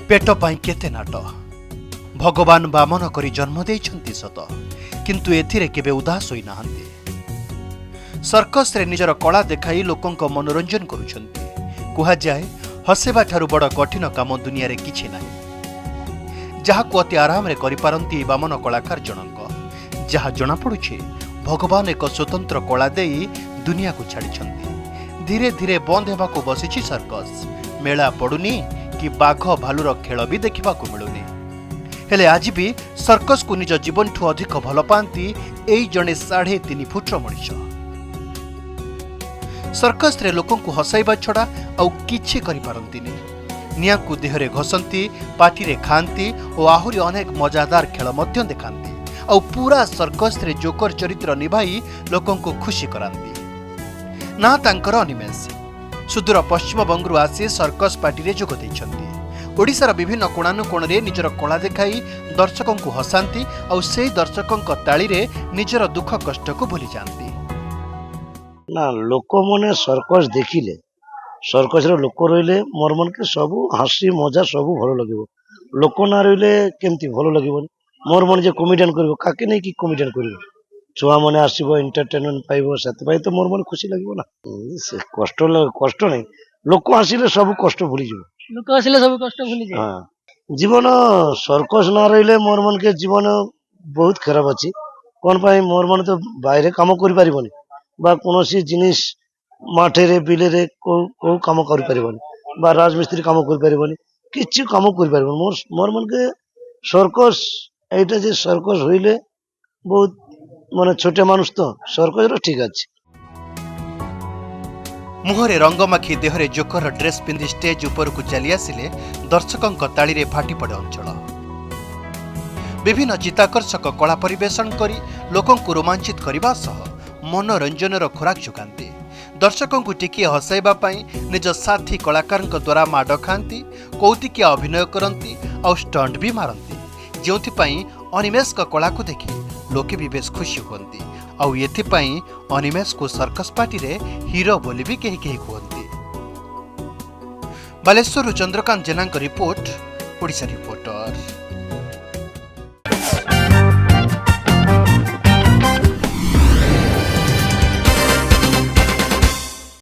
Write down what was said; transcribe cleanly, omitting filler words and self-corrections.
पेट पाई केते नाट भगवान बामन करी जन्म देइछंती सत किंतु एथिरे केबे उदास होई नाहंती। सर्कस रे निजर कला देखाई लोकंक मनोरंजन करुछंती। कुहा जाए हसेबा ठारू बड़ कठिन काम दुनिया रे किछि नाही, जाहाकु अति आराम रे करि पारंती बामन कलाकार जनक। जहा जना पड़ुछि भगवान एक स्वतंत्र कला देई दुनिया को छाड़िछंती। धीरे धीरे बंद हेबाकू बसिछि सर्कस। मेला पड़ुनी कि बाघ भालुर खेल भी देखा मिलूनी। हेले आज भी सर्कस को निज जीवन ठू अधिक भल पाती एई जड़े 3.5 फुट्र मनीष। सर्कस रे लोकं को हसाइबा छड़ा आउ किछि करि पारंतिनी। निया को देहरे घसंती, पाटी रे खांती और आहुरी अनेक मजादार खेल मध्य देखांती। आउ पूरा सर्कस रे जोकर चरित्र निभाई लोकं को खुशी करांती। ना तांकर अनिमेष सुदूर पश्चिम बंगरू आसी सर्कस पार्टी रे जोग देइछंती। ओडिशार विभिन्न कोणानुकोण रे निजर कला देखाई दर्शकों को हसांती और से दर्शकों ताली रे निजर दुख कष्ट को भूली जाती। ना लोक मने सर्कस देखिले सर्कस रे लोक रहिले मोर मन के सब हसी मजा सब भलो लगिवो। लोक ना रहिले केमती भलो लगिवो। मोर मन जे कॉमेडियन करबो काके नै कि कॉमेडियन करबो, छुआ मने आसीबो एंटरटेनमेंट पाइबो, सेत पाई तो मोर मन खुशी लागिवो ना। से कष्ट नै लोक आसीले सब कष्ट भूली जिवो। लोक आसीले सब कष्ट भूली जाय। हां जीवन सर्कस ना रहिले मोर मन के जीवन बहुत खराब अछि। कोन पाई मोर मन तो बाहर काम करि परिबोनी बा कोनोसी जिनिस माठे रे बिले रे को काम करि परिबोनी बा राजमिस्त्री काम करि परिबोनी, किछि काम करि परिबोनी। मोर मन के सर्कस एटा जे सर्कस होइले बहुत माने छोटे मानुष तो सर्कस रो ठीक अछि। मुहरे रंगमाखी देहरे जोकर ड्रेस पिंधि स्टेज ऊपर को चली आसिले दर्शकों ताली रे फाटी पड़े अंचल। विभिन्न चित्ताकर्षक कला परिवेषण करी लोकों को रोमांचित करने सह मनोरंजन खोराक जोगांती। दर्शकों को टिकिए हसाइबा पई निज साथी कलाकार द्वारा माड खाती, कौतिकिया अभिनय करती और स्टंट भी मारती, जोथिपाई अनिमेष कला को देखी लोके भी बेस खुशी होती। आउ एथिपाई अनिमेष को सर्कस पार्टी रे हीरो बोली भी कहीं कहीं कहती। बालेश्वर चंद्रकांत जेना रिपोर्ट, ओडिशा रिपोर्टर।